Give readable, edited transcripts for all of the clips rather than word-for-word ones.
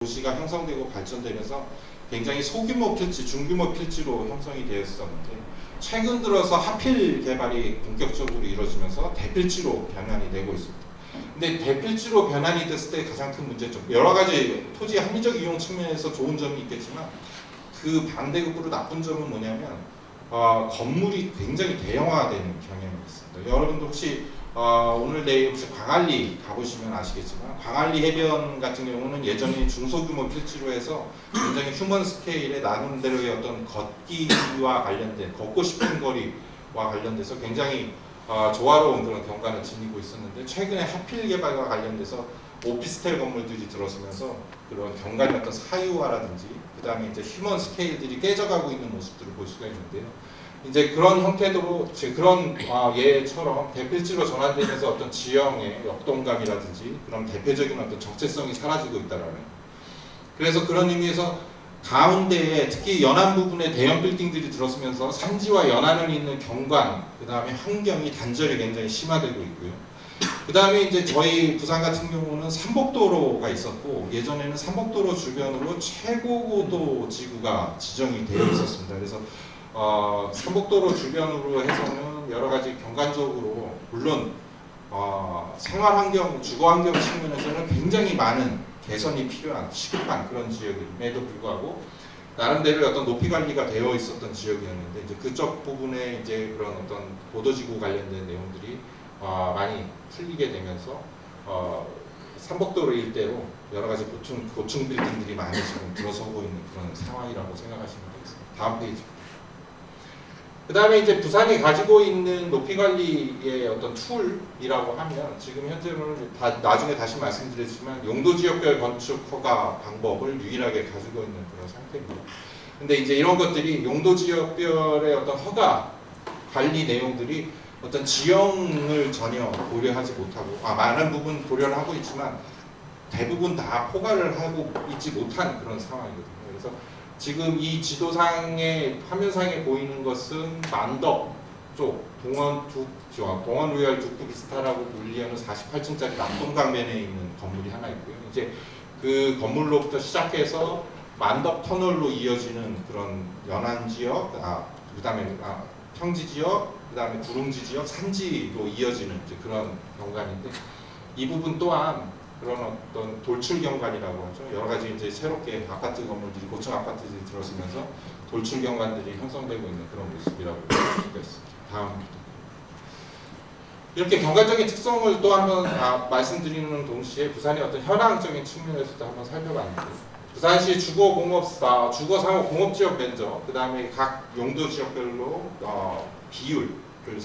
도시가 형성되고 발전되면서 굉장히 소규모 필지, 중규모 필지로 형성이 되었었는데 최근 들어서 하필 개발이 본격적으로 이루어지면서 대필지로 변환이 되고 있습니다. 근데 대필지로 변환이 됐을 때 가장 큰 문제점, 여러 가지 토지 합리적 이용 측면에서 좋은 점이 있겠지만 그 반대급부로 나쁜 점은 뭐냐면 건물이 굉장히 대형화되는 경향이 있습니다. 여러분도 혹시 오늘 내일 혹시 광안리 가보시면 아시겠지만 광안리 해변 같은 경우는 예전에 중소규모 필지로 해서 굉장히 휴먼 스케일의 나름대로의 어떤 걷기와 관련된 걷고 싶은 거리와 관련돼서 굉장히 조화로운 그런 경관을 지니고 있었는데 최근에 하필 개발과 관련돼서 오피스텔 건물들이 들어서면서 그런 경관의 어떤 사유화라든지 그 다음에 이제 휴먼 스케일들이 깨져가고 있는 모습들을 볼 수가 있는데요. 이제 그런 형태로 그런 예처럼 대필지로 전환되면서 어떤 지형의 역동감이라든지 그런 대표적인 어떤 정체성이 사라지고 있다라는. 그래서 그런 의미에서 가운데에 특히 연안 부분에 대형 빌딩들이 들어서면서 산지와 연안을 잇는 경관, 그 다음에 환경이 단절이 굉장히 심화되고 있고요. 그 다음에 이제 저희 부산 같은 경우는 삼복도로가 있었고 예전에는 삼복도로 주변으로 최고고도 지구가 지정이 되어 있었습니다. 그래서 삼복도로 주변으로 해서는 여러 가지 경관적으로 물론 생활환경, 주거환경 측면에서는 굉장히 많은 개선이 필요한 시급한 그런 지역임에도 불구하고 나름대로 어떤 높이 관리가 되어 있었던 지역이었는데 이제 그쪽 부분에 이제 그런 어떤 고도지구 관련된 내용들이 많이 풀리게 되면서 삼복도로 일대로 여러 가지 고층 빌딩들이 많이 지금 들어서고 있는 그런 상황이라고 생각하시면 되겠습니다. 다음 페이지. 그 다음에 이제 부산이 가지고 있는 높이 관리의 어떤 툴이라고 하면 지금 현재로는 나중에 다시 말씀드리지만 용도 지역별 건축 허가 방법을 유일하게 가지고 있는 그런 상태입니다. 근데 이제 이런 것들이 용도 지역별의 어떤 허가 관리 내용들이 어떤 지형을 전혀 고려하지 못하고 많은 부분 고려를 하고 있지만 대부분 다 포괄을 하고 있지 못한 그런 상황이거든요. 그래서 지금 이 지도상의 화면상에 보이는 것은 만덕 쪽 동원 로얄 두쿠 비스타라고 불리는 48층짜리 남동강변에 있는 건물이 하나 있고요. 이제 그 건물로부터 시작해서 만덕 터널로 이어지는 그런 연안 지역, 그다음에 평지 지역, 그다음에 구릉지 지역, 산지로 이어지는 이제 그런 경관인데 이 부분 또한 그런 어떤 돌출 경관이라고 하죠. 여러 가지 이제 새롭게 아파트 건물들이 고층 아파트들이 들어서면서 돌출 경관들이 형성되고 있는 그런 모습이라고 볼 수가 있습니다. 다음. 이렇게 경관적인 특성을 또 한번 말씀드리는 동시에 부산의 어떤 현황적인 측면에서도 한번 살펴봤는데 부산시 주거 상호 공업지역 면적, 그 다음에 각 용도 지역별로 비율을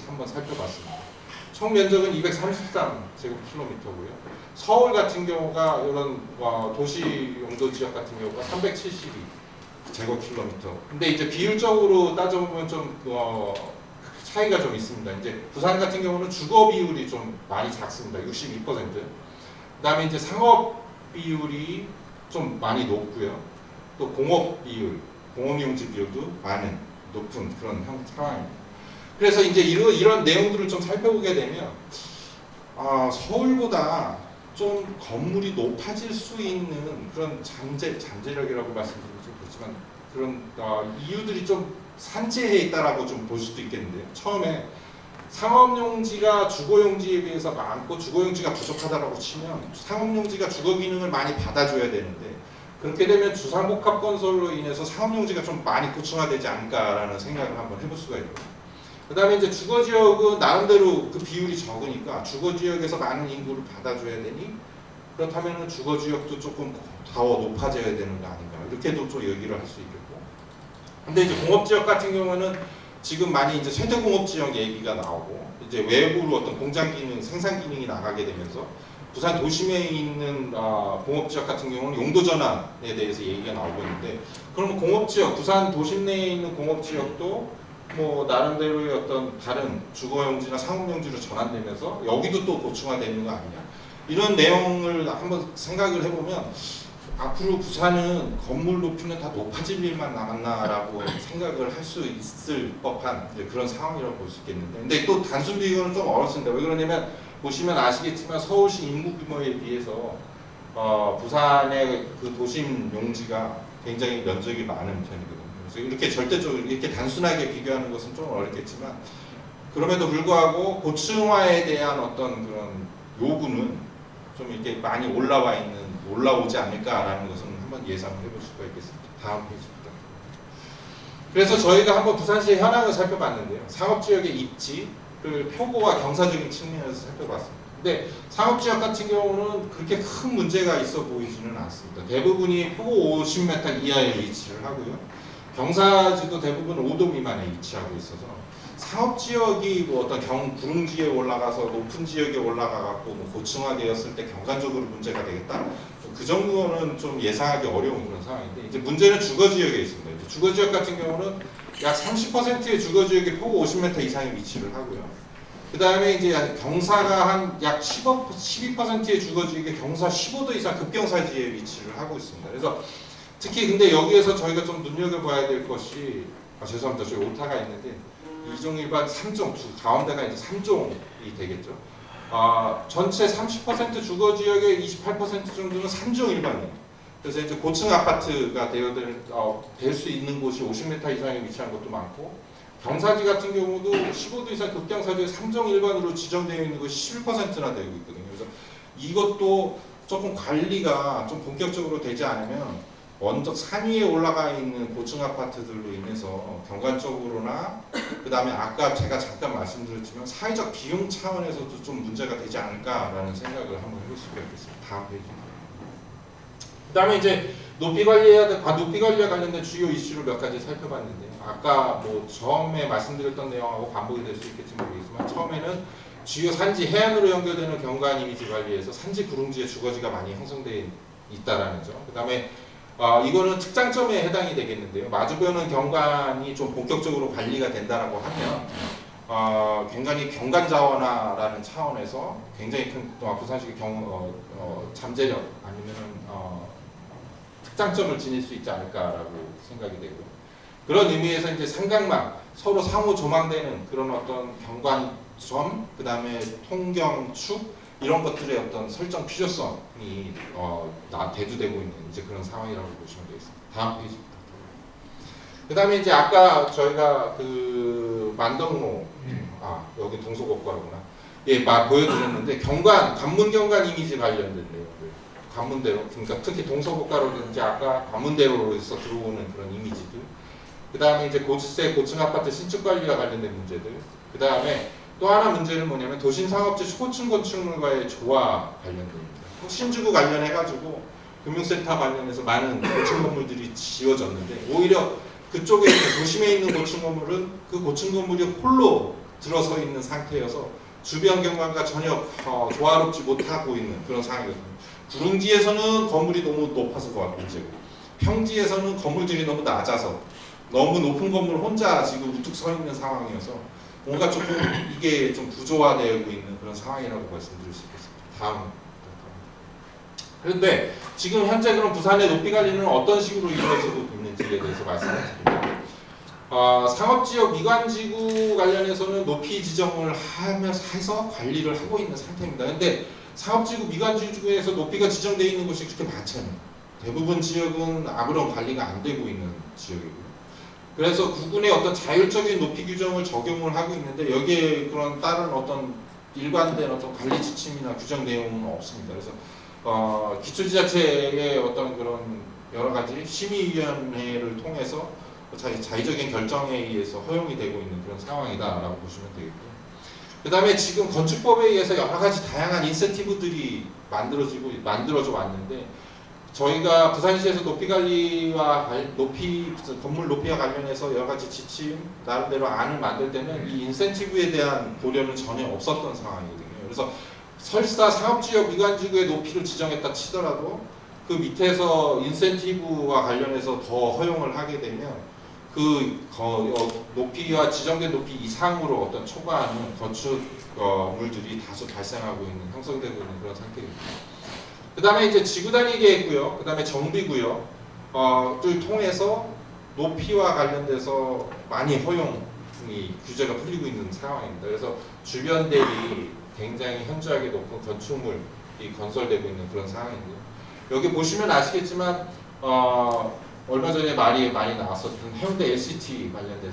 한번 살펴봤습니다. 총 면적은 233제곱킬로미터고요. 서울 같은 경우가 이런 도시 용도 지역 같은 경우가 372제곱킬로미터. 근데 이제 비율적으로 따져보면 좀 차이가 좀 있습니다. 이제 부산 같은 경우는 주거 비율이 좀 많이 작습니다. 62%. 그다음에 이제 상업 비율이 좀 많이 높고요. 또 공업 비율, 공업용지 비율도 높은 그런 상황입니다. 그래서 이제 이런 내용들을 좀 살펴보게 되면 서울보다 좀 건물이 높아질 수 있는 그런 잠재력이라고 말씀드리면 좀 그렇지만 그런 이유들이 좀 산재해 있다라고 좀 볼 수도 있겠는데요. 처음에 상업용지가 주거용지에 비해서 많고 주거용지가 부족하다라고 치면 상업용지가 주거 기능을 많이 받아줘야 되는데 그렇게 되면 주상복합 건설로 인해서 상업용지가 좀 많이 고층화되지 않을까라는 생각을 한번 해볼 수가 있거든요. 그 다음에 이제 주거지역은 나름대로 그 비율이 적으니까 주거지역에서 많은 인구를 받아줘야 되니 그렇다면 주거지역도 조금 더 높아져야 되는 거 아닌가 이렇게도 좀 얘기를 할 수 있겠고. 근데 이제 공업지역 같은 경우는 지금 많이 이제 쇠퇴공업지역 얘기가 나오고 이제 외부로 어떤 공장 기능, 생산 기능이 나가게 되면서 부산 도심에 있는 공업지역 같은 경우는 용도 전환에 대해서 얘기가 나오고 있는데 그러면 공업지역, 부산 도심 내에 있는 공업지역도 뭐 나름대로의 어떤 다른 주거용지나 상업용지로 전환되면서 여기도 또 고층화되는 거 아니냐 이런 내용을 한번 생각을 해보면 앞으로 부산은 건물 높이는 다 높아질 일만 남았나라고 생각을 할 수 있을 법한 그런 상황이라고 볼 수 있겠는데 근데 또 단순 비교는 좀 어렵습니다. 왜 그러냐면 보시면 아시겠지만 서울시 인구 규모에 비해서 부산의 그 도심 용지가 굉장히 면적이 많은 편이거든요. 그래서 이렇게 절대적으로 이렇게 단순하게 비교하는 것은 좀 어렵겠지만 그럼에도 불구하고 고층화에 대한 어떤 그런 요구는 좀 이렇게 많이 올라오지 않을까라는 것은 한번 예상을 해볼 수가 있겠습니다. 다음 페이지입니다. 그래서 저희가 한번 부산시의 현황을 살펴봤는데요. 상업지역의 입지를 표고와 경사적인 측면에서 살펴봤습니다. 근데 상업지역 같은 경우는 그렇게 큰 문제가 있어 보이지는 않습니다. 대부분이 표고 50m 이하에 위치를 하고요. 경사지도 대부분 5도 미만에 위치하고 있어서 상업지역이 뭐 어떤 구릉지에 올라가서 높은 지역에 올라가갖고 뭐 고층화되었을 때 경관적으로 문제가 되겠다? 그 정도는 좀 예상하기 어려운 그런 상황인데 이제 문제는 주거지역에 있습니다. 이제 주거지역 같은 경우는 약 30%의 주거지역이 폭 50m 이상에 위치를 하고요. 그 다음에 이제 경사가 한 약 12%의 주거지역이 경사 15도 이상 급경사지에 위치를 하고 있습니다. 그래서 특히 근데 여기에서 저희가 좀 눈여겨봐야 될 것이 죄송합니다. 저희 오타가 있는데 2종 일반 3종 가운데가 이제 3종이 되겠죠. 전체 30% 주거지역의 28% 정도는 3종 일반이에요. 그래서 이제 고층 아파트가 될 수 있는 곳이 50m 이상에 위치한 것도 많고 경사지 같은 경우도 15도 이상 급경사지에 3종 일반으로 지정되어 있는 것이 11%나 되고 있거든요. 그래서 이것도 조금 관리가 좀 본격적으로 되지 않으면 먼저 산 위에 올라가 있는 고층 아파트들로 인해서 경관적으로나 그 다음에 아까 제가 잠깐 말씀드렸지만 사회적 비용 차원에서도 좀 문제가 되지 않을까라는 생각을 한번 해볼 수가 있겠습니다. 다음 페이지입니다. 그 다음에 이제 높이 관리와 관련된 주요 이슈를 몇 가지 살펴봤는데요. 아까 뭐 처음에 말씀드렸던 내용하고 반복이 될 수 있을지 모르겠지만 처음에는 주요 산지 해안으로 연결되는 경관 이미지 관리에서 산지 구릉지의 주거지가 많이 형성되어 있다라는 점. 그 다음에 이거는 특장점에 해당이 되겠는데요. 마주보는 경관이 좀 본격적으로 관리가 된다라고 하면 굉장히 경관자원화라는 차원에서 굉장히 큰 부산시의 잠재력 아니면은 특장점을 지닐 수 있지 않을까라고 생각이 되고요. 그런 의미에서 이제 삼각망 서로 상호 조망되는 그런 어떤 경관점, 그 다음에 통경축 이런 것들의 어떤 설정 필요성이 대두되고 있는 이제 그런 상황이라고 보시면 되겠습니다. 다음 페이지입니다. 그 다음에 이제 아까 저희가 그 만덕로 여기 동서고가로구나. 예, 보여드렸는데 관문경관 이미지 관련된 내용들, 관문대로, 그러니까 특히 동서고가로든지 아까 관문대로에서 들어오는 그런 이미지들. 그 다음에 이제 고층 아파트 신축 관리와 관련된 문제들. 그 다음에 또 하나 문제는 뭐냐면 도심 상업지 초고층 건축물과의 조화 관련됩니다. 혁신지구 관련해가지고 금융센터 관련해서 많은 고층 건물들이 지어졌는데 오히려 그쪽에 있는 도심에 있는 고층 건물은 그 고층 건물이 홀로 들어서 있는 상태여서 주변 경관과 전혀 조화롭지 못하고 있는 그런 상황이거든요. 구릉지에서는 건물이 너무 높아서 문제고 평지에서는 건물들이 너무 낮아서 너무 높은 건물 혼자 지금 우뚝 서 있는 상황이어서 뭔가 조금 이게 좀 구조화되고 있는 그런 상황이라고 말씀드릴 수 있겠습니다. 다음. 그런데 지금 현재 그럼 부산의 높이 관리는 어떤 식으로 이루어지고 있는지에 대해서 말씀을 드립니다. 상업지역 미관지구 관련해서는 높이 지정을 해서 관리를 하고 있는 상태입니다. 그런데 상업지구 미관지구에서 높이가 지정되어 있는 곳이 그렇게 많지 않아요. 대부분 지역은 아무런 관리가 안 되고 있는 지역이고요. 그래서 구군의 어떤 자율적인 높이 규정을 적용을 하고 있는데 여기에 그런 다른 어떤 일관된 어떤 관리 지침이나 규정 내용은 없습니다. 그래서 기초지자체의 어떤 그런 여러 가지 심의위원회를 통해서 자의적인 결정에 의해서 허용이 되고 있는 그런 상황이다라고 보시면 되겠고요. 그 다음에 지금 건축법에 의해서 여러 가지 다양한 인센티브들이 만들어져 왔는데 저희가 부산시에서 건물 높이와 관련해서 여러 가지 지침, 나름대로 안을 만들 때는 이 인센티브에 대한 고려는 전혀 없었던 상황이거든요. 그래서 설사 상업지역 미관지구의 높이를 지정했다 치더라도 그 밑에서 인센티브와 관련해서 더 허용을 하게 되면 그 높이와 지정된 높이 이상으로 어떤 초과하는 건축물들이 다소 발생하고 있는, 형성되고 있는 그런 상태입니다. 그 다음에 이제 지구단위 계획구역, 그 다음에 정비구역, 를 통해서 높이와 관련돼서 많이 허용이 규제가 풀리고 있는 상황입니다. 그래서 주변 대비 굉장히 현저하게 높은 건축물이 건설되고 있는 그런 상황인데요. 여기 보시면 아시겠지만 얼마 전에 말이 많이 나왔었던 해운대 LCT 관련된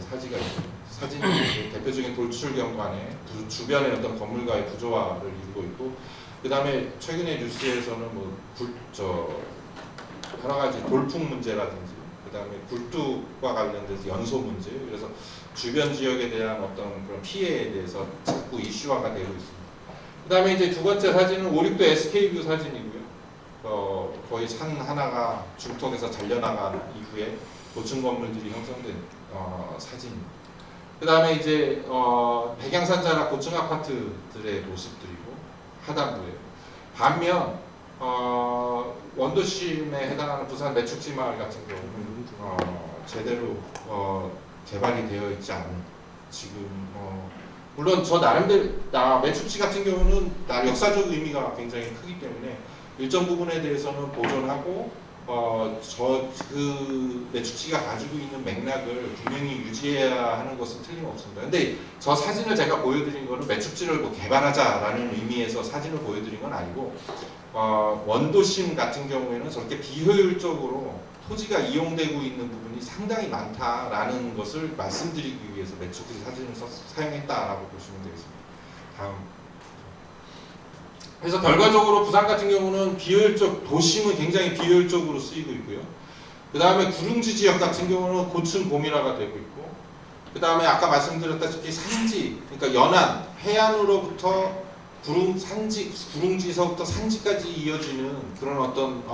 사진이 대표적인 돌출 경관에 주변의 어떤 건물과의 구조화를 이루고 있고, 그 다음에 최근에 뉴스에서는 여러 가지 돌풍 문제라든지, 그 다음에 굴뚝과 관련돼서 연소 문제, 그래서 주변 지역에 대한 어떤 그런 피해에 대해서 자꾸 이슈화가 되고 있습니다. 그 다음에 이제 두 번째 사진은 오륙도 SK뷰 사진이고요. 거의 산 하나가 중통에서 잘려나간 이후에 고층 건물들이 형성된 사진입니다. 그 다음에 이제 백양산 자락 고층 아파트들의 모습들이고 하단부에, 반면 원도심에 해당하는 부산 매축지 마을 같은 경우는 제대로 개발이 되어 있지 않은, 지금 물론 저 나름대로 매축지 같은 경우는 역사적 의미가 굉장히 크기 때문에 일정 부분에 대해서는 보존하고 그 매축지가 가지고 있는 맥락을 분명히 유지해야 하는 것은 틀림없습니다. 근데 저 사진을 제가 보여드린 거는 매축지를 뭐 개발하자라는 의미에서 사진을 보여드린 건 아니고, 원도심 같은 경우에는 저렇게 비효율적으로 토지가 이용되고 있는 부분이 상당히 많다라는 것을 말씀드리기 위해서 매축지 사진을 사용했다라고 보시면 되겠습니다. 다음. 그래서 결과적으로 부산 같은 경우는 도심은 굉장히 비효율적으로 쓰이고 있고요. 그 다음에 구릉지 지역 같은 경우는 고층 고밀화가 되고 있고, 그 다음에 아까 말씀드렸다시피 산지, 그러니까 연안, 해안으로부터 구릉지에서부터 산지까지 이어지는 그런 어떤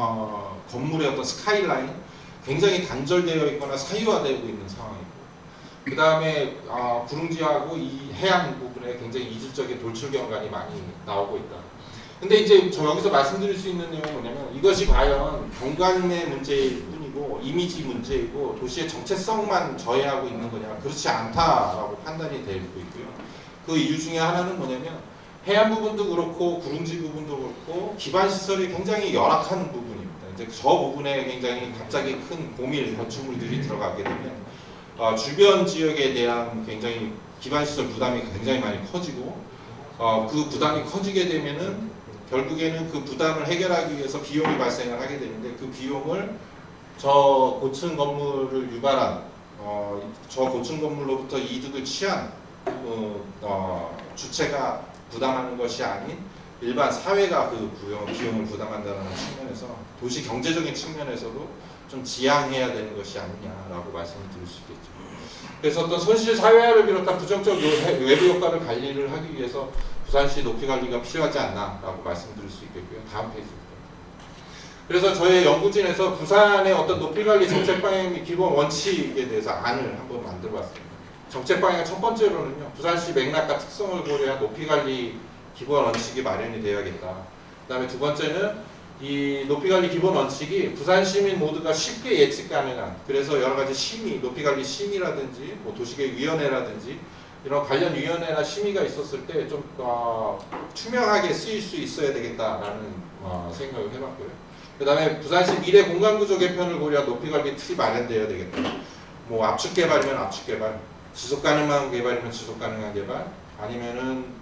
건물의 어떤 스카이라인, 굉장히 단절되어 있거나 사유화되고 있는 상황이고, 그 다음에 구릉지하고 이 해안 부분에 굉장히 이질적인 돌출 경관이 많이 나오고 있다. 근데 이제 저 여기서 말씀드릴 수 있는 내용은 뭐냐면, 이것이 과연 경관의 문제일 뿐이고 이미지 문제이고 도시의 정체성만 저해하고 있는 거냐, 그렇지 않다라고 판단이 되고 있고요. 그 이유 중에 하나는 뭐냐면, 해안 부분도 그렇고 구릉지 부분도 그렇고 기반 시설이 굉장히 열악한 부분입니다. 이제 저 부분에 굉장히 갑자기 큰 고밀 건축물들이 들어가게 되면 주변 지역에 대한 굉장히 기반 시설 부담이 굉장히 많이 커지고, 그 부담이 커지게 되면은 결국에는 그 부담을 해결하기 위해서 비용이 발생을 하게 되는데, 그 비용을 저 고층 건물을 유발한 저 고층 건물로부터 이득을 취한 주체가 부담하는 것이 아닌 일반 사회가 그 비용을 부담한다는 측면에서 도시 경제적인 측면에서도 좀 지양해야 되는 것이 아니냐라고 말씀을 드릴 수 있겠죠. 그래서 어떤 손실 사회화를 비롯한 부정적 외부 효과를 관리를 하기 위해서 부산시 높이 관리가 필요하지 않나라고 말씀드릴 수 있겠고요. 다음 페이지입니다. 그래서 저희 연구진에서 부산의 어떤 높이 관리 정책 방향 및 기본 원칙에 대해서 안을 한번 만들어봤습니다. 정책 방향 첫 번째로는요, 부산시 맥락과 특성을 고려한 높이 관리 기본 원칙이 마련이 되어야겠다. 그 다음에 두 번째는 이 높이 관리 기본 원칙이 부산 시민 모두가 쉽게 예측 가능한, 그래서 여러 가지 심의, 높이 관리 심의라든지 뭐 도시계획 위원회라든지 이런 관련 위원회나 심의가 있었을 때 좀 투명하게 쓰일 수 있어야 되겠다라는 생각을 해봤고요. 그 다음에 부산시 미래 공간구조 개편을 고려한 높이 관리 틀이 마련되어야 되겠다. 뭐 압축 개발이면 압축 개발, 지속 가능한 개발이면 지속 가능한 개발, 아니면은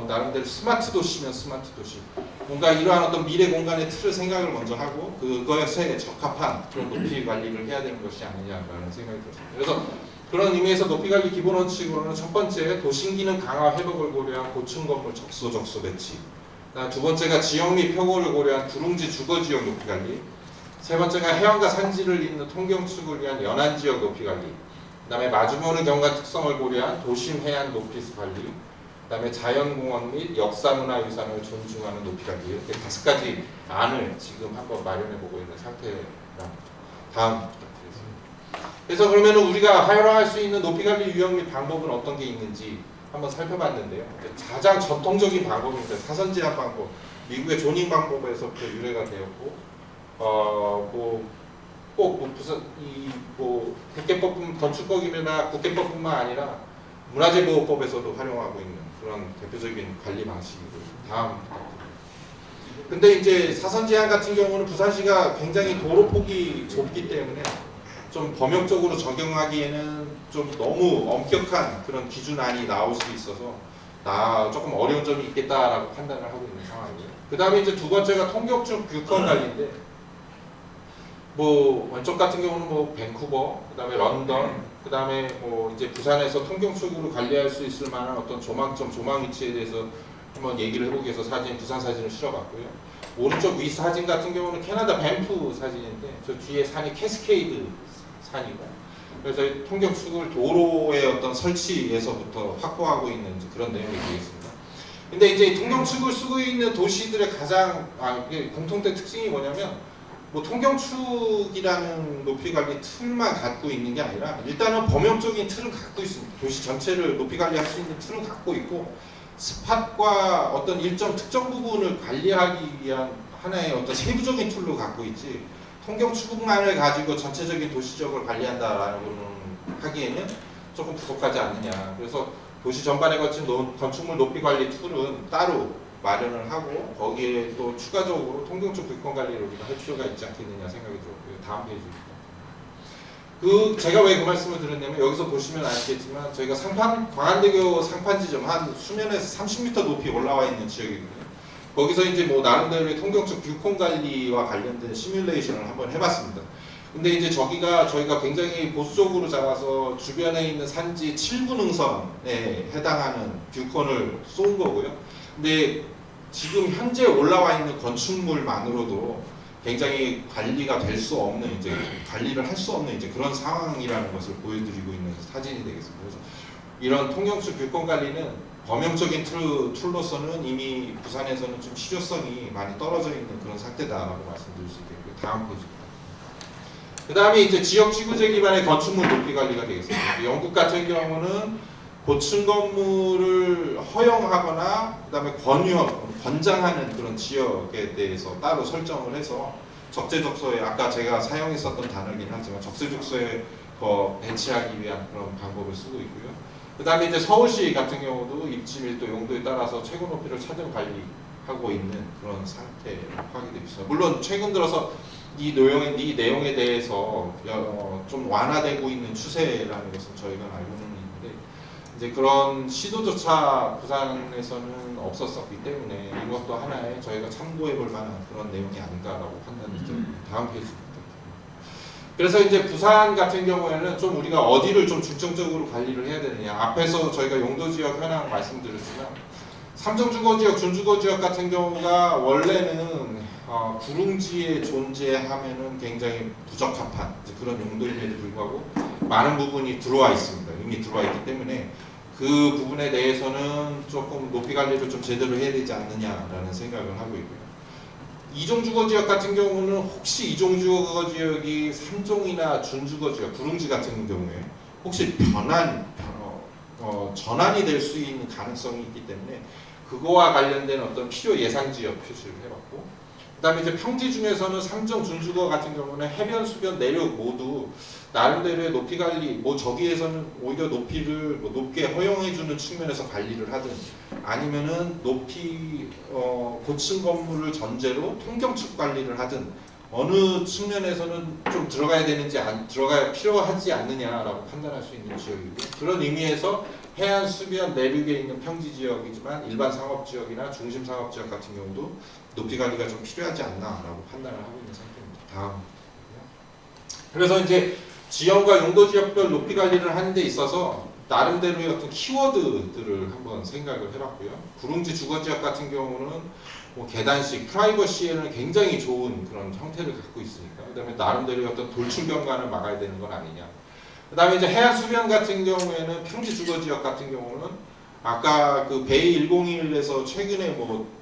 나름대로 스마트 도시면 스마트 도시, 뭔가 이러한 어떤 미래 공간의 틀을 생각을 먼저 하고 그것에 적합한 그런 높이 관리를 해야 되는 것이 아니냐라는 생각이 들었습니다. 그래서 그런 의미에서 높이 관리 기본 원칙으로는 첫 번째, 도심 기능 강화 회복을 고려한 고층 건물 적소 배치. 두 번째가 지역 및 표고를 고려한 구릉지 주거 지역 높이 관리. 세 번째가 해안과 산지를 잇는 통경축을 위한 연안 지역 높이 관리. 그다음에 마주보는 경관 특성을 고려한 도심 해안 높이 관리. 그다음에 자연공원 및 역사문화유산을 존중하는 높이 관리. 이렇게 5가지 안을 지금 한번 마련해 보고 있는 상태랍니다. 다음. 그래서 그러면 우리가 활용할 수 있는 높이 관리 유형 및 방법은 어떤 게 있는지 한번 살펴봤는데요. 가장 전통적인 방법입니다. 사선 제한 방법. 미국의 조닝 방법에서부터 유래가 되었고, 국계법 건축법이나 국계법뿐만 아니라 문화재보호법에서도 활용하고 있는 그런 대표적인 관리 방식이고요. 다음. 근데 이제 사선 제한 같은 경우는 부산시가 굉장히 도로 폭이 좁기 때문에 좀 범용적으로 적용하기에는 좀 너무 엄격한 그런 기준안이 나올 수 있어서 조금 어려운 점이 있겠다라고 판단을 하고 있는 상황이고요. 그 다음에 이제 두 번째가 통격축 규권 관리인데, 뭐 왼쪽 같은 경우는 뭐 밴쿠버, 그다음에 런던, 그다음에 뭐 이제 부산에서 통경축으로 관리할 수 있을 만한 어떤 조망점, 조망 위치에 대해서 한번 얘기를 해보기 위해서 부산 사진을 실어봤고요. 오른쪽 위 사진 같은 경우는 캐나다 밴프 사진인데 저 뒤에 산이 캐스케이드 산이고, 그래서 통경축을 도로의 어떤 설치에서부터 확보하고 있는 그런 내용이 되겠습니다. 근데 이제 통경축을 쓰고 있는 도시들의 가장 이게 공통된 특징이 뭐냐면, 뭐 통경축이라는 높이 관리 틀만 갖고 있는 게 아니라 일단은 범용적인 틀을 갖고 있습니다. 도시 전체를 높이 관리할 수 있는 틀을 갖고 있고, 스팟과 어떤 일정 특정 부분을 관리하기 위한 하나의 어떤 세부적인 툴로 갖고 있지, 통경축만을 가지고 전체적인 도시 지역을 관리한다라는 거는 하기에는 조금 부족하지 않느냐. 그래서 도시 전반에 거친 건축물 높이 관리 툴은 따로 마련을 하고, 거기에 또 추가적으로 통경축 불권 관리를 우리가 할 필요가 있지 않겠느냐 생각이 들었고요. 다음 페이지입니다. 제가 왜 그 말씀을 드렸냐면, 여기서 보시면 아시겠지만 저희가 광안대교 상판 지점 한 수면에서 30m 높이 올라와 있는 지역이거든요. 거기서 이제 뭐 나름대로의 통경축 뷰콘 관리와 관련된 시뮬레이션을 한번 해봤습니다. 근데 이제 저희가 굉장히 보수적으로 잡아서 주변에 있는 산지 7분 능선에 해당하는 뷰콘을 쏜 거고요. 근데 지금 현재 올라와 있는 건축물만으로도 굉장히 관리가 될 수 없는, 이제 관리를 할 수 없는 이제 그런 상황이라는 것을 보여드리고 있는 사진이 되겠습니다. 그래서 이런 통경축 뷰콘 관리는 범용적인 툴로서는 이미 부산에서는 좀 실효성이 많이 떨어져 있는 그런 상태다라고 말씀드릴 수 있겠고요. 다음 페이지입니다. 그 다음에 이제 지역지구제 기반의 건축물 높이 관리가 되겠습니다. 영국 같은 경우는 고층 건물을 허용하거나 그다음에 권장하는 그런 지역에 대해서 따로 설정을 해서 적재적소에, 아까 제가 사용했었던 단어이긴 하지만 적재적소에 배치하기 위한 그런 방법을 쓰고 있고요. 그 다음에 이제 서울시 같은 경우도 입지 밀도 용도에 따라서 최고 높이를 차등 관리하고 있는 그런 상태로 파악이 되고 있습니다. 물론 최근 들어서 이 내용에 대해서 좀 완화되고 있는 추세라는 것은 저희가 알고는 있는데, 이제 그런 시도조차 부산에서는 없었었기 때문에 이것도 하나의 저희가 참고해 볼 만한 그런 내용이 아닌가라고 판단이 듭니다. 다음 페이지입니다. 그래서 이제 부산 같은 경우에는 좀 우리가 어디를 좀 중점적으로 관리를 해야 되느냐. 앞에서 저희가 용도지역 현황 말씀드렸지만, 삼정주거지역, 준주거지역 같은 경우가 원래는 구릉지에 존재하면은 굉장히 부적합한 그런 용도임에도 불구하고 많은 부분이 들어와 있습니다. 이미 들어와 있기 때문에 그 부분에 대해서는 조금 높이 관리를 좀 제대로 해야 되지 않느냐라는 생각을 하고 있고요. 이종주거지역 같은 경우는 혹시 이종주거지역이 삼종이나 준주거지역, 구릉지 같은 경우에 혹시 전환이 될 수 있는 가능성이 있기 때문에 그거와 관련된 어떤 필요 예상 지역 표시를 해봤고, 그다음에 이제 평지 중에서는 삼정 준주거 같은 경우는 해변, 수변, 내륙 모두 나름대로의 높이 관리, 뭐 저기에서는 오히려 높이를 높게 허용해주는 측면에서 관리를 하든, 아니면은 높이 고층 건물을 전제로 통경축 관리를 하든, 어느 측면에서는 좀 들어가야 되는지 들어가야 필요하지 않느냐라고 판단할 수 있는 지역이고, 그런 의미에서 해안, 수변, 내륙에 있는 평지 지역이지만 일반 상업 지역이나 중심 상업 지역 같은 경우도 높이 관리가 좀 필요하지 않나라고 판단을 하고 있는 상태입니다. 다음. 그래서 이제 지역과 용도 지역별 높이 관리를 하는 데 있어서 나름대로의 어떤 키워드들을 한번 생각을 해봤고요. 구릉지 주거지역 같은 경우는 뭐 계단식, 프라이버시에는 굉장히 좋은 그런 형태를 갖고 있으니까, 그다음에 나름대로의 어떤 돌출 경관을 막아야 되는 건 아니냐. 그다음에 이제 해안 수변 같은 경우에는 평지 주거지역 같은 경우는 아까 그 베이 101에서 최근에 뭐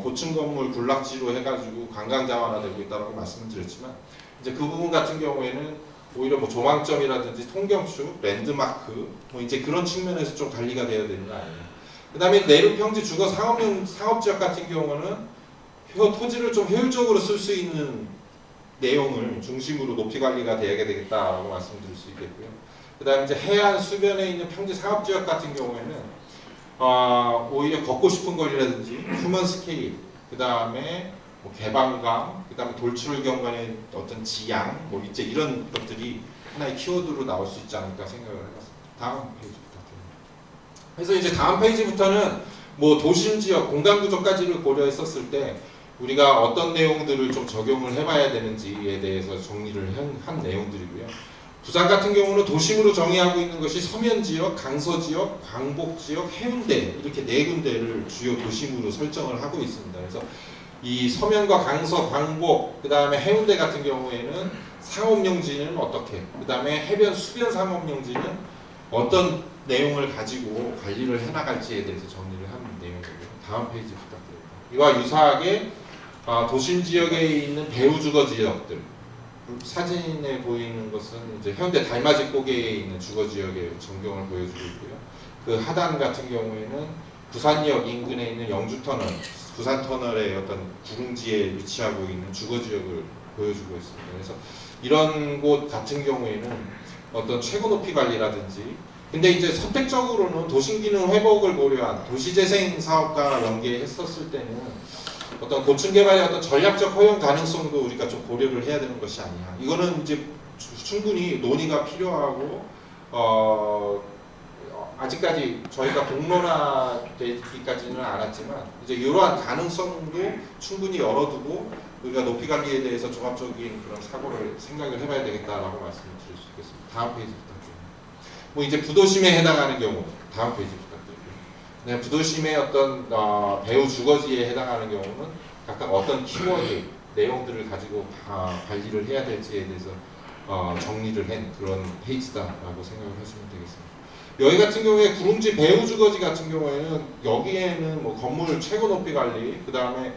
고층 건물 군락지로 해가지고 관광 자원화되고 있다고 말씀을 드렸지만, 이제 그 부분 같은 경우에는 오히려 뭐 조망점이라든지 통경축, 랜드마크 뭐 이제 그런 측면에서 좀 관리가 되어야 되는 거 아니에요. 그다음에 내륙 평지 주거 상업지역 같은 경우는 토지를 좀 효율적으로 쓸 수 있는 내용을 중심으로 높이 관리가 되어야 되겠다라고 말씀드릴 수 있겠고요. 그다음에 이제 해안 수변에 있는 평지 상업지역 같은 경우에는 오히려 걷고 싶은 거리라든지 휴먼 스케일, 그다음에 뭐 개방감, 그다음에 돌출 경관의 어떤 지향, 뭐 이제 이런 것들이 하나의 키워드로 나올 수 있지 않을까 생각을 해봤습니다. 다음 페이지 부탁드립니다. 그래서 이제 다음 페이지부터는 뭐 도심 지역, 공간 구조까지를 고려했었을 때 우리가 어떤 내용들을 좀 적용을 해봐야 되는지에 대해서 정리를 한 내용들이고요. 부산 같은 경우는 도심으로 정의하고 있는 것이 서면지역, 강서지역, 광복지역, 해운대 이렇게 네 군데를 주요 도심으로 설정을 하고 있습니다. 그래서 이 서면과 강서, 광복, 그 다음에 해운대 같은 경우에는 상업용지는 어떻게, 그 다음에 해변, 수변 상업용지는 어떤 내용을 가지고 관리를 해나갈지에 대해서 정리를 한 내용이고요. 다음 페이지 부탁드립니다. 이와 유사하게 도심 지역에 있는 배후 주거 지역들, 사진에 보이는 것은 이제 해운대 달맞이 고개에 있는 주거 지역의 전경을 보여주고 있고요. 그 하단 같은 경우에는 부산역 인근에 있는 영주터널, 부산터널의 어떤 구릉지에 위치하고 있는 주거 지역을 보여주고 있습니다. 그래서 이런 곳 같은 경우에는 어떤 최고 높이 관리라든지, 근데 이제 선택적으로는 도심기능 회복을 고려한 도시재생 사업과 연계했었을 때는 어떤 고층 개발의 어떤 전략적 허용 가능성도 우리가 좀 고려를 해야 되는 것이 아니냐. 이거는 이제 충분히 논의가 필요하고 아직까지 저희가 공론화되기까지는 않았지만 이제 이러한 가능성도 충분히 열어두고 우리가 높이 관리에 대해서 종합적인 그런 사고를 생각을 해봐야 되겠다라고 말씀을 드릴 수 있겠습니다. 다음 페이지 부탁드립니다. 뭐 이제 부도심에 해당하는 경우 다음 페이지 부탁드립니다. 네, 부도심의 어떤 배후 주거지에 해당하는 경우는 각각 어떤 키워드 내용들을 가지고 관리를 해야 될지에 대해서 정리를 한 그런 페이지다라고 생각을 하시면 되겠습니다. 여기 같은 경우에 구릉지 배후 주거지 같은 경우에는 여기에는 뭐 건물 최고 높이 관리, 그 다음에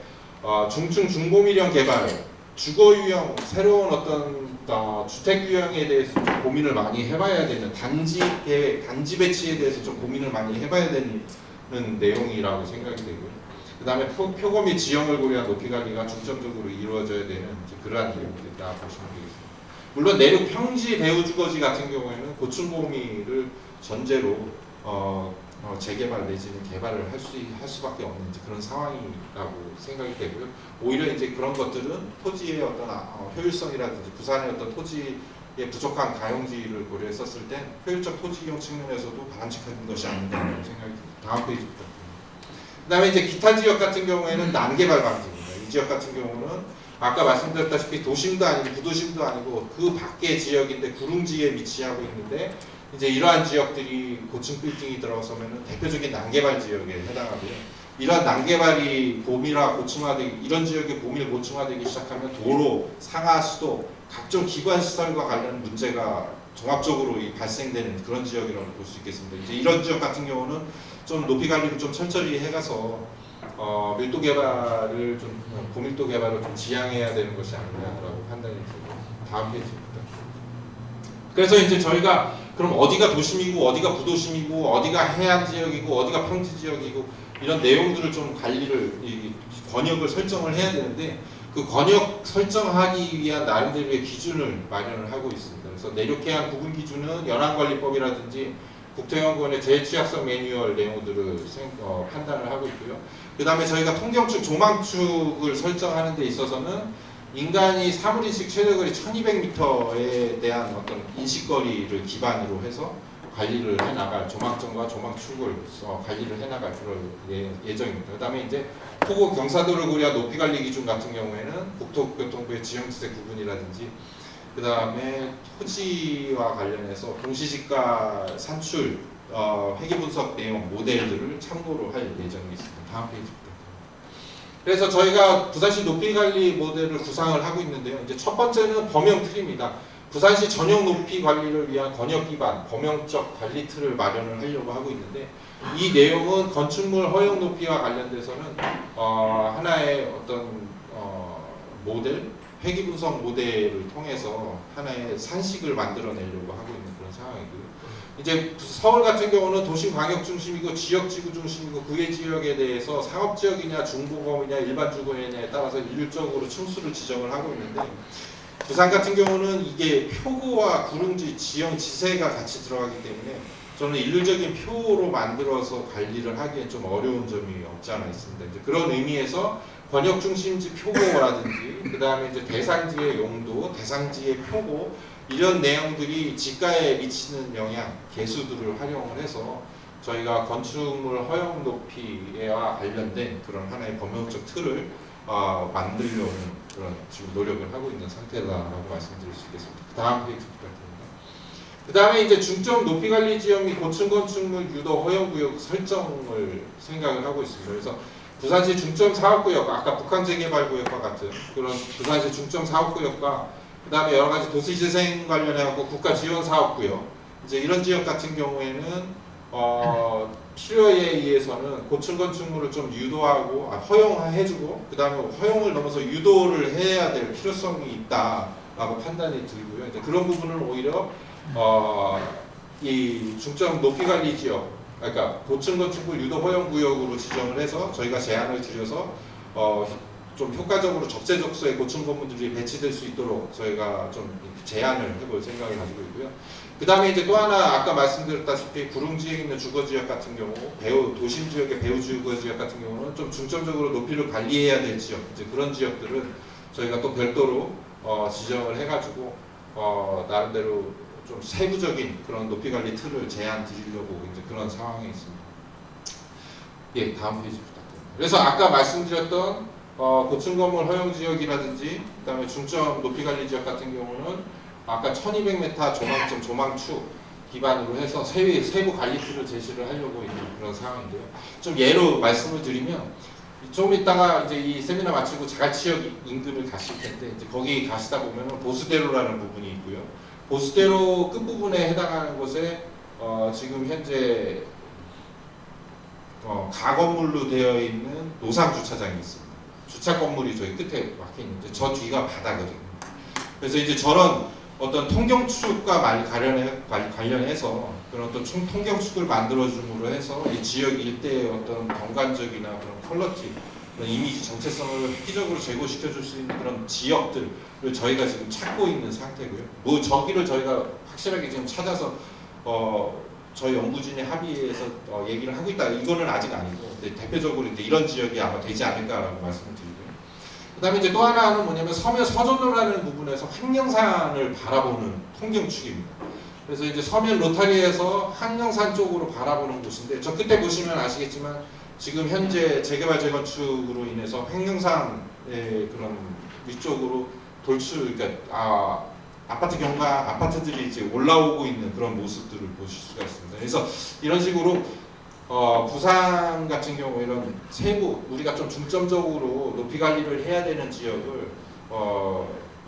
중층 중고밀형 개발, 주거 유형, 새로운 어떤 주택 유형에 대해서 좀 고민을 많이 해봐야 되는 단지 계획, 단지 배치에 대해서 좀 고민을 많이 해봐야 되는 내용이라고 생각이 되고요. 그 다음에 표고 및 지형을 고려한 높이 관리가 중점적으로 이루어져야 되는 그러한 내용들이다 보시면 되겠습니다. 물론 내륙 평지 배후 주거지 같은 경우에는 고층보미를 전제로 재개발 내지는 개발을 할 수밖에 없는 그런 상황이라고 생각이 되고요. 오히려 이제 그런 것들은 토지의 어떤 효율성이라든지 부산의 어떤 토지의 부족한 가용지를 고려했었을 때 효율적 토지 이용 측면에서도 바람직한 것이 아닌가라는 생각이 듭니다. 다음 페이지 부탁드립니다. 그 다음에 이제 기타 지역 같은 경우에는 난개발 방지입니다. 이 지역 같은 경우는 아까 말씀드렸다시피 도심도 아니고 부도심도 아니고 그 밖의 지역인데 구릉지에 위치하고 있는데 이제 이러한 지역들이 고층 빌딩이 들어서면은 대표적인 난개발 지역에 해당하고요. 이런 난개발이 고밀화 고층화되기, 이런 지역이 고밀 고층화되기 시작하면 도로, 상하 수도, 각종 기관 시설과 관련 문제가 종합적으로 발생되는 그런 지역이라고 볼 수 있겠습니다. 이제 이런 지역 같은 경우는 좀 높이 관리를 좀 철저히 해가서 밀도 개발을 좀 고밀도 개발을 좀 지향해야 되는 것이 아니냐라고 판단이 들고 다음 페이지입니다. 그래서 이제 저희가 그럼 어디가 도심이고 어디가 부도심이고 어디가 해안 지역이고 어디가 평지 지역이고 이런 내용들을 좀 관리를 권역을 설정을 해야 되는데 그 권역 설정하기 위한 나름대로의 기준을 마련을 하고 있습니다. 그래서 내륙해안 구분 기준은 연안관리법이라든지 국토연구원의 재취약성 매뉴얼 내용들을 판단을 하고 있고요. 그 다음에 저희가 통경축, 조망축을 설정하는 데 있어서는 인간이 사물인식 최대거리 1200m에 대한 어떤 인식거리를 기반으로 해서 관리를 해나갈 조망점과 조망축을 관리를 해나갈 그런 예정입니다. 그 다음에 이제 포고 경사도를 고려한 높이 관리 기준 같은 경우에는 국토교통부의 지형지색 구분이라든지 그 다음에 토지와 관련해서 동시지가 산출 회계 분석 내용 모델들을 참고로 할 예정이 있습니다. 다음 페이지 부탁드립니다. 그래서 저희가 부산시 높이 관리 모델을 구상을 하고 있는데요. 이제 첫 번째는 범용 틀입니다. 부산시 전용 높이 관리를 위한 권역 기반 범용적 관리 틀을 마련을 하려고 하고 있는데 이 내용은 건축물 허용 높이와 관련돼서는 하나의 어떤 모델, 회기 분석 모델을 통해서 하나의 산식을 만들어내려고 하고 있는 그런 상황이고요. 이제 서울 같은 경우는 도심 광역 중심이고 지역 지구 중심이고 그의 지역에 대해서 상업 지역이냐 중부검이냐 일반 주거냐에 따라서 일률적으로 층수를 지정을 하고 있는데 부산 같은 경우는 이게 표고와 구릉지 지형 지세가 같이 들어가기 때문에 저는 일률적인 표로 만들어서 관리를 하기엔 좀 어려운 점이 없지 않아 있습니다. 이제 그런 의미에서 권역 중심지 표고라든지 그 다음에 이제 대상지의 용도, 대상지의 표고 이런 내용들이 지가에 미치는 영향, 계수들을 활용을 해서 저희가 건축물 허용 높이와 관련된 그런 하나의 범용적 틀을 만들려는 그런 지금 노력을 하고 있는 상태다라고 말씀드릴 수 있겠습니다. 다음 페이지 부탁드립니다. 그 다음에 이제 중점 높이 관리 지역 및 고층 건축물 유도 허용 구역 설정을 생각을 하고 있습니다. 그래서 부산시 중점 사업구역, 아까 북한 재개발 구역과 같은 그런 부산시 중점 사업구역과 그 다음에 여러 가지 도시재생 관련해서 국가 지원 사업구역, 이제 이런 지역 같은 경우에는 필요에 의해서는 고층 건축물을 좀 유도하고 허용해주고 그 다음에 허용을 넘어서 유도를 해야 될 필요성이 있다라고 판단이 들고요. 이제 그런 부분을 오히려 이 중점 높이 관리 지역, 그러니까 고층 건축물 유도 허용 구역으로 지정을 해서 저희가 제안을 드려서 좀 효과적으로 적재적소에 고층 건물들이 배치될 수 있도록 저희가 좀 제안을 해볼 생각을 가지고 있고요. 그 다음에 이제 또 하나 아까 말씀드렸다시피 구릉지에 있는 주거지역 같은 경우, 도심 지역의 배후 주거지역 같은 경우는 좀 중점적으로 높이를 관리해야 될 지역, 이제 그런 지역들은 저희가 또 별도로 지정을 해가지고 나름대로 좀 세부적인 그런 높이 관리 틀을 제안 드리려고 이제 그런 상황에 있습니다. 예, 다음 페이지 부탁드립니다. 그래서 아까 말씀드렸던 고층 건물 허용 지역이라든지 그다음에 중점 높이 관리 지역 같은 경우는 아까 1200m 조망점 조망축 기반으로 해서 세부 관리 틀을 제시를 하려고 있는 그런 상황인데요. 좀 예로 말씀을 드리면 좀 이따가 이제 이 세미나 마치고 자갈지역 인근을 가실 텐데 이제 거기 가시다 보면 보수대로라는 부분이 있고요. 보수대로 끝부분에 해당하는 곳에 지금 현재 가건물로 되어 있는 노상 주차장이 있습니다. 주차 건물이 저희 끝에 막혀 있는데 저 뒤가 바다거든요. 그래서 이제 저런 어떤 통경축과 관련해서 그런 어떤 통경축을 만들어줌으로 해서 이 지역 일대의 어떤 경관적이나 그런 퀄러티, 그런 이미지 정체성을 획기적으로 제고시켜 줄 수 있는 그런 지역들을 저희가 지금 찾고 있는 상태고요. 뭐 저기를 저희가 확실하게 지금 찾아서 저희 연구진이 합의해서 얘기를 하고 있다. 이거는 아직 아니고 대표적으로 이제 이런 지역이 아마 되지 않을까라고 말씀을 드리고요. 그다음에 이제 또 하나는 뭐냐면 서면로라는 부분에서 황령산을 바라보는 통경축입니다. 그래서 이제 서면 로타리에서 황령산 쪽으로 바라보는 곳인데 저 끝에 보시면 아시겠지만 지금 현재 재개발 재건축으로 인해서 황령산의 그런 위쪽으로 그러니까 아파트 경과 아파트들이 이제 올라오고 있는 그런 모습들을 보실 수가 있습니다. 그래서 이런 식으로 부산 같은 경우 이런 세부 우리가 좀 중점적으로 높이 관리를 해야 되는 지역을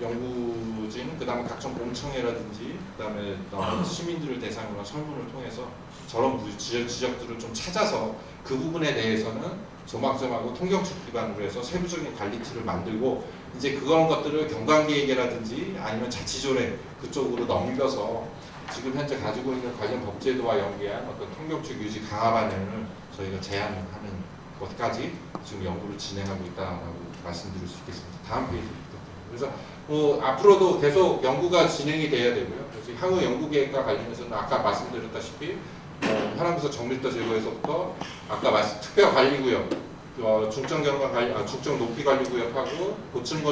연구진 그다음에 각종 공청회라든지 그다음에 시민들을 대상으로 설문을 통해서 저런 지역들을 좀 찾아서 그 부분에 대해서는 조망점하고 통경축 기반으로 해서 세부적인 관리 틀을 만들고 이제 그런 것들을 경관계획이라든지 아니면 자치조례 그쪽으로 넘겨서 지금 현재 가지고 있는 관련 법제도와 연계한 어떤 통경축 유지 강화 방안을 저희가 제안을 하는 것까지 지금 연구를 진행하고 있다라고 말씀드릴 수 있겠습니다. 다음 페이지 부탁드립니다. 그래서 앞으로도 계속 연구가 진행이 돼야 되고요. 그래서 향후 연구 계획과 관련해서는 아까 말씀드렸다시피 현황부서 정밀도 제거에서부터 아까 특별관리구역 중점 경관 관리, 중점 높이 관리 구역하고 고층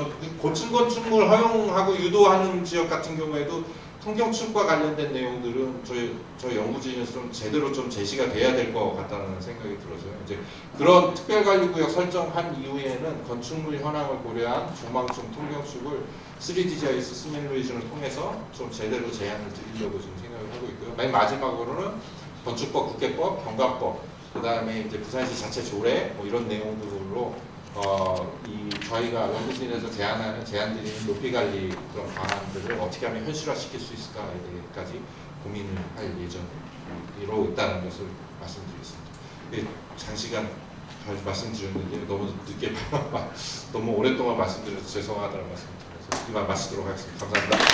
건축물 허용하고 유도하는 지역 같은 경우에도 통경축과 관련된 내용들은 저희 연구진에서 좀 제대로 좀 제시가 돼야 될 것 같다는 생각이 들어서요. 이제 그런 특별관리구역 설정한 이후에는 건축물 현황을 고려한 조망층 통경축을 3D GIS 시뮬레이션을 통해서 좀 제대로 제안을 드리려고 지금 생각을 하고 있고요. 맨 마지막으로는 건축법, 국계법, 경관법, 그 다음에 이제 부산시 자체 조례 뭐 이런 내용들로 저희가 연구진에서 제안드리는 높이 관리 그런 방안들을 어떻게 하면 현실화시킬 수 있을까에 대해까지 고민을 할 예정으로 있다는 것을 말씀드리겠습니다. 장시간 말씀드렸는데 너무 늦게 너무 오랫동안 말씀드려서 죄송하다는 말씀을 드려서 이만 마치도록 하겠습니다. 감사합니다.